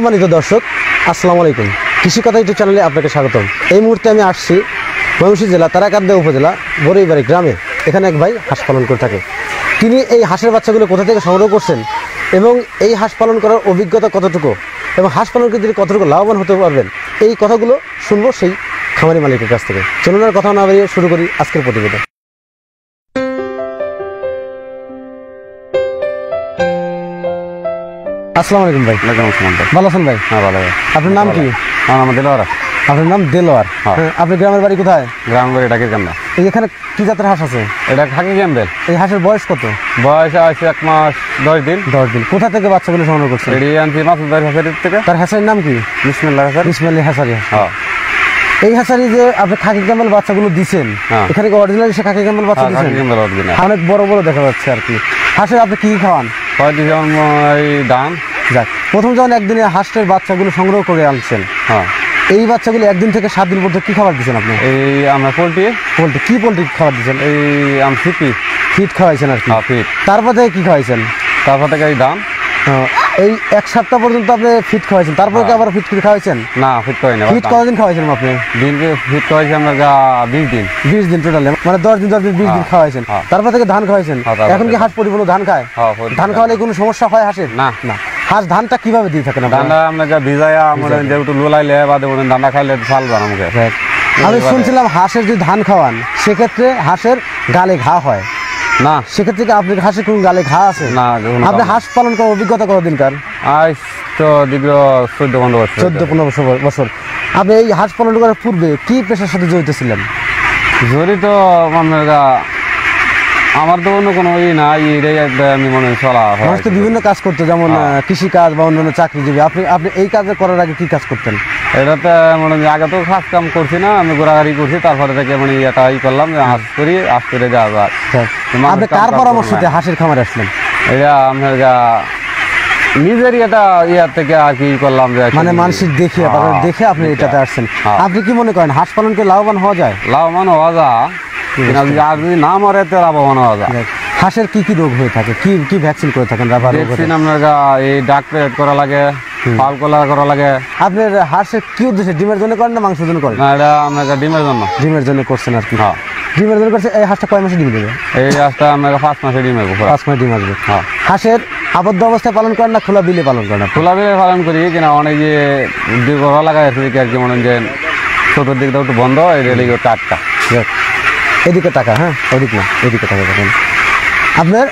সম্মানিত দর্শক, আসসালামু আলাইকুম। কৃষি কথা ইউটিউব চ্যানেলে আপনাকে স্বাগতম। এই মুহূর্তে আমি আসছি ময়মনসিংহ জেলা তারাকান্দা উপজেলা বড়ইবাড়ি গ্রামে। এখানে এক ভাই হাঁস পালন করে থাকে। তিনি এই হাঁসের বাচ্চাগুলো কোথা থেকে সংগ্রহ করছেন এবং এই হাঁস পালন করার অভিজ্ঞতা কতটুকু এবং হাঁস পালন করে তিনি কতটুকু লাভবান হতে পারবেন, এই কথাগুলো শুনবো সেই খামারি মালিকের কাছ থেকে। চলুন আর কথা না বাড়িয়ে শুরু করি আজকের প্রতিবেদন। আসসালামু আলাইকুম ভাই। ভালো আছেন ভাই? হ্যাঁ ভালো। আপনার নাম কি? আমার নাম দেলোয়ার। আপনার নাম দেলোয়ার। আপনার গ্রামের বাড়ি কোথায়? গ্রামের বাড়ি ঢাকির কান্দা। এখানে কি জাতের হাঁস আছে? এটা খাকি ক্যাম্বেল। এই হাঁসের বয়স কত? বয়স আছে 1 মাস 10 দিন। 10 দিন। কোথা থেকে বাচ্চাগুলো সংগ্রহ করছেন? এটি আনছি মাসুদ ভাই হ্যাচারির থেকে। তার হ্যাচারির নাম কি? বিসমিল্লাহ হ্যাচারি। বিসমিল্লাহ হ্যাচারি। হ্যাঁ। এই হ্যাচারি যে আপনি খাকি ক্যাম্বেল বাচ্চাগুলো দিছেন, এখানে কি অরিজিনাল সে খাকি ক্যাম্বেল বাচ্চা দিছেন? খাকি ক্যাম্বেল অরিজিনাল। অনেক বড় বড় দেখা যাচ্ছে আর কি। হাঁসের আপনি কি খাওয়ান? কয়টি যেমন এই ধান। যাক, প্রথম যখন একদিনে হাঁসের বাচ্চাগুলো সংগ্রহ করে আনছেন, হ্যাঁ, এই বাচ্চাগুলো একদিন থেকে 7 দিন পর্যন্ত কি খাবার দিচ্ছেন আপনি? এই আমরা পোলট্রি কি পোলট্রি খাবার দিচ্ছেন? এই আমি ফিট খাওয়াইছেন আর কি। ফিট। তারপর থেকে কি খাওয়াইছেন? তারপর থেকে এই ধান। এই 1 সপ্তাহ পর্যন্ত আপনি ফিট খাওয়াইছেন, তারপর কি আবার ফিট খাওয়াইছেন? না, ফিট করি না। ফিট কতদিন খাওয়াইছেন আপনি? দিনকে ফিট খাওয়াইছি আমরা 20 দিন। 20 দিন টোটালে, মানে 10 দিন 20 দিন খাওয়াইছেন। তারপর থেকে ধান খাওয়াইছেন। এখন কি হাঁস পরিপূর্ণ ধান খায়? ধান খাওয়ালে কোনো সমস্যা হয় হাঁসের? না না। হাঁস ধানটা কিভাবে দিয়ে থাকেন? ধানটা আমরা ভিজাইয়া আমরা যেহেতু লোলাইলে বাদে ধানটা খাইলে ফাল বানা মুখে। আমি শুনছিলাম হাঁসের যদি ধান খাওয়ান সেক্ষেত্রে হাঁসের গালে ঘা হয়। না, সেক্ষেত্রে কি আপনার হাঁসের কোন গালে ঘা আছে? না। আপনি হাঁস পালন করার অভিজ্ঞতা কতদিনকার? আজ তো দীর্ঘ 14-15 বছর। 14-15 বছর। আপনি এই হাঁস পালন করার পূর্বে কি পেশার সাথে জড়িত ছিলেন? জড়িত আমার তো অন্য কোনো আমি মনে হয় চলা মানুষ তো বিভিন্ন কাজ করতো, যেমন কৃষি কাজ বা অন্যান্য চাকরিজীবী। আপনি এই কাজ করার আগে কি কাজ করতেন? এটাতে মনে হয় আগে তো কাজ কাম করছি না, আমি ঘোরাঘুরি করছি। তারপরে থেকে মানে এটা করলাম যে হাঁস করে যাওয়া। আপনি কার পরামর্শতে হাঁসের খামারে আসলেন? এটা আমার নিজেরই এটা ইয়ার থেকে আর কি করলাম যে মানে মানুষের দেখে আপনি এটাতে আসছেন। আপনি কি মনে করেন হাঁস পালন করে লাভবান হওয়া যায়? লাভবান হওয়া যায়, আর যদি না মরে তো লাভবান হওয়া যায়। হাঁসের কি কি রোগ হয়ে থাকে? কি ভ্যাকসিন করে থাকেন? ভ্যাকসিন আপনার এই ডাক পেট করা লাগে, পাল করা লাগে। আপনার হাঁসের কি উদ্দেশ্যে, ডিমের জন্য করেন না মাংসের জন্য করেন? না, এটা আপনার ডিমের জন্য। ডিমের জন্য করছেন আর কি। হ্যাঁ, ডিমের জন্য করছে। এই হাঁসটা কয় মাসে ডিম দেবে? এই হাঁসটা আপনার 5 মাসে ডিম দেবে। 5 মাসে ডিম আসবে। হ্যাঁ। হাঁসের আবদ্ধ অবস্থায় পালন করেন না খোলা বিলে পালন করেন? খোলা বিলে পালন করি, কিনা অনেক যে ঘোরা লাগাই আছে আর কি, মনে যে চতুর্দিকটা একটু বন্ধ, এদিকে টাটকা। এদিকে টাকা, হ্যাঁ ওদিক না, এদিকে টাকা দেখেন। আপনার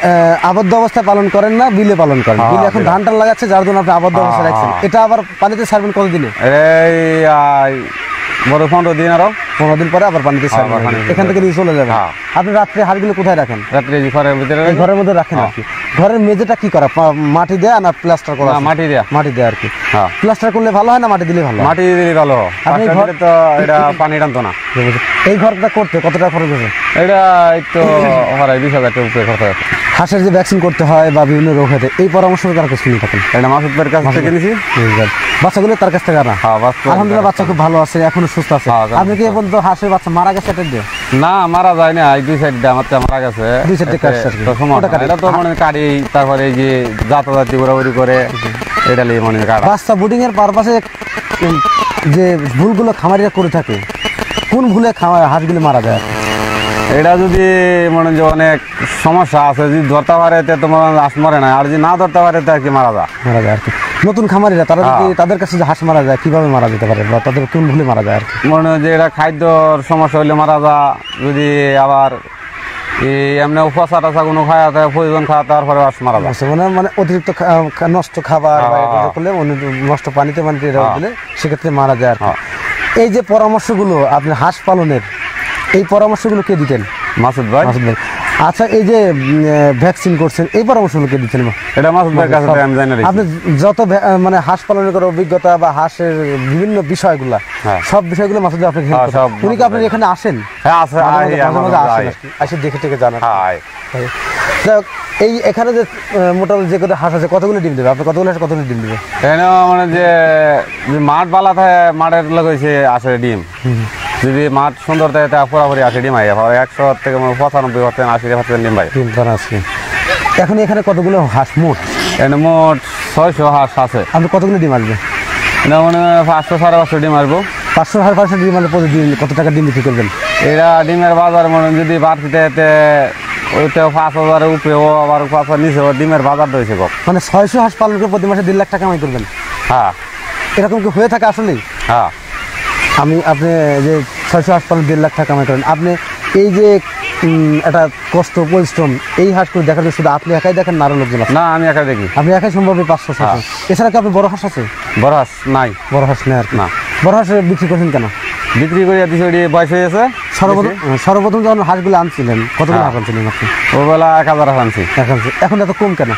আবদ্ধ অবস্থায় পালন করেন না বিলে পালন করেন? বিলে এখন ধান টান লাগাচ্ছে, যার জন্য আপনি আবদ্ধ অবস্থায় রাখছেন। এটা আবার পানিতে ছাড়বেন কতদিনে? এই বড় 15 দিন, আরো 15 দিন পরে আবার পানিতে ছাড়বেন। এখান থেকে নিয়ে চলে যাবেন। আপনি রাত্রে হাঁসগুলো কোথায় রাখেন? রাত্রে ঘরের ভিতরে। ঘরের মধ্যে রাখেন আর কি। ঘরের মেঝেটা কি করা, মাটি দেয়া না প্লাস্টার করা? মাটি দেয়া আর কি। প্লাস্টার করলে ভালো হয় না মাটি দিলে ভালো? মাটি দিলে ভালো। আপনি ঘরে তো এটা পানি টানতো না। এই ঘরটা করতে কত টাকা খরচ হয়েছে? এটা একটু 20,000 টাকা উপরে খরচ আছে। হাঁসের যে ভ্যাকসিন করতে হয় বা বিভিন্ন রোগ হতে, এই পরামর্শ কার কাছে শুনে থাকেন? এটা মাসুদ ভাইয়ের কাছ থেকে নিয়েছি। বাচ্চাগুলো তার কাছ থেকে আনা? আলহামদুলিল্লাহ, বাচ্চা খুব ভালো আছে, এখনো সুস্থ আছে। আপনি কি এখন তো হাঁসের বাচ্চা মারা গেছে এটা দিয়ে? না, মারা যায় না, 2 সাইডে আমার মারা গেছে। 2 সাইডে কাটছে। এটা তো মনে কাটি, তারপরে এই যে জাতি ঘোরাঘুরি করে এটা লিয়ে মনে কাটা। বাচ্চা বুডিং এর পারপাসে যে ভুলগুলো খামারিরা করে থাকে, কোন ভুলে হাঁসগুলো মারা যায়? এটা যদি মনে যে অনেক সমস্যা আছে, যদি ধরতে পারে তোমার হাঁস মরে না, আর যদি না ধরতে পারে তো আর কি মারা যায় আর কি। নতুন খামারিরা তারা যদি তাদের কাছে যে হাঁস মারা যায়, কিভাবে মারা যেতে পারে বা তাদের কোন ভুলে মারা যায় আর কি? মনে হয় যে এটা খাদ্যর সমস্যা হইলে মারা যায়। যদি আবার এমনি উপসা টাসা কোনো খাওয়া প্রয়োজন খাওয়া, তারপরে হাঁস মারা যায়। মানে অতিরিক্ত নষ্ট খাবার করলে, নষ্ট পানিতে দিলে সেক্ষেত্রে মারা যায় আর কি। এই যে পরামর্শগুলো আপনি হাঁস পালনের, এই পরামর্শগুলো কে দিতেন? মাসুদ ভাই। আচ্ছা, এই যে ভ্যাকসিন করছেন, এই পরামর্শগুলো কে দিচ্ছেন? এটা মাসুদ ভাইয়ের কাছে আমি জানি না। আপনি যত মানে হাঁস পালনের করার অভিজ্ঞতা বা হাঁসের বিভিন্ন বিষয়গুলো, সব বিষয়গুলো মাসুদ ভাই আপনাকে হেল্প করেন। উনি কি আপনার এখানে আসেন? হ্যাঁ, আসে দেখে জানান। এই এখানে যে মোটামুটি যে কত হাঁস আছে, কতগুলো ডিম দেবে? আপনি কতগুলো ডিম দেবে? মানে যে মাঠ বালা থাকে, মাঠের লাগাইছে আসে ডিম। যদি মাঠ সুন্দর থাকে তা পুরাপুরি 80 ডিম হয়। 100 থেকে 95% 80% ডিম ভাই। এখন এখানে কতগুলো হাঁস মোট? এখানে মোট 600 হাঁস আছে। আপনি কতগুলো ডিম আসবে? এটা মানে 500-550 ডিম আসবো। 500-550 ডিম মানে প্রতিদিন কত টাকা ডিম বিক্রি করবেন? এটা ডিমের বাজার মনে হয় যদি বাড়তিতে এতে ওইটাও 5,000-এর উপরেও আবার 5,000 নিচেও ডিমের বাজার রয়েছে কম। মানে 600 হাঁস পালন করে প্রতি মাসে 1.5 লাখ টাকা কামাই করবেন, হ্যাঁ এরকম কি হয়ে থাকে আসলেই? হ্যাঁ। আপনি যে 600 হাঁস পালন 1.5 লাখ টাকা কামাই করেন, আপনি এই যে একটা কষ্ট পরিশ্রম এই হাঁসগুলো দেখার জন্য শুধু আপনি একাই দেখেন না আরো লোকজন আছে? না, আমি একা দেখি। আপনি একাই সম্ভব 500-600? এছাড়া কি আপনি বড় হাঁস আছে? বড় হাঁস নাই। বড় হাঁস নেই আর কি। না। বড় হাঁস বিক্রি করছেন কেন? বিক্রি করে দিছি, ওটি বয়স হয়ে গেছে। সর্বপ্রথম যখন হাঁসগুলো আনছিলেন কতগুলো হাঁস আনছিলেন আপনি? ওবেলা 1000 আনছি। এখন এত কম কেন?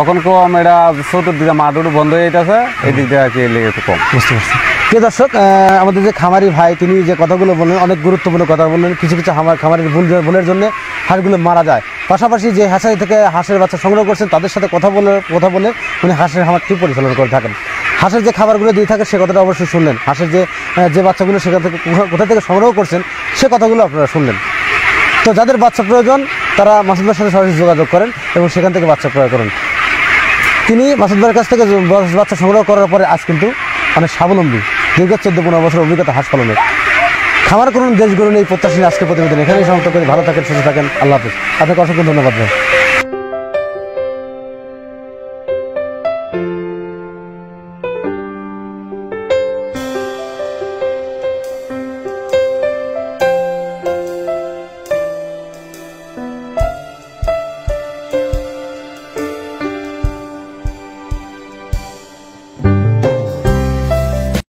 এখন কম, এটা চতুর্দিকে মাঠ উঠু বন্ধ হয়ে যেতেছে, এই দিক দিয়ে আর কি লেগে একটু কম। বুঝতে পারছি। প্রিয় দর্শক, আমাদের যে খামারি ভাই তিনি যে কথাগুলো বললেন অনেক গুরুত্বপূর্ণ কথা বললেন। কিছু কিছু খামারের ভুলের জন্য হাঁসগুলো মারা যায়। পাশাপাশি যে হাঁসারি থেকে হাঁসের বাচ্চা সংগ্রহ করছেন তাদের সাথে কথা বলে উনি হাঁসের খামারটি পরিচালনা করে থাকেন। হাঁসের যে খাবারগুলো দিয়ে থাকে সে কথাটা অবশ্যই শুনলেন। হাঁসের যে বাচ্চাগুলো সেখান থেকে কোথা থেকে সংগ্রহ করছেন সে কথাগুলো আপনারা শুনলেন। তো যাদের বাচ্চা প্রয়োজন তারা মাসুদ ভাইয়ের সাথে সরাসরি যোগাযোগ করেন এবং সেখান থেকে বাচ্চা ক্রয় করেন। তিনি মাসুদ ভাইয়ের কাছ থেকে বাচ্চা সংগ্রহ করার পরে আজ কিন্তু অনেক স্বাবলম্বী, দীর্ঘ 14-15 বছর অভিজ্ঞতা হাঁস পালনের। খামার করুন, দেশ গড়ুন, এই প্রত্যাশী আজকে প্রতিবেদন এখানেই সমাপ্ত করি। ভালো থাকেন, সুস্থ থাকেন, আল্লাহ হাফেজ। আপনাকে অসংখ্য ধন্যবাদ ভাই।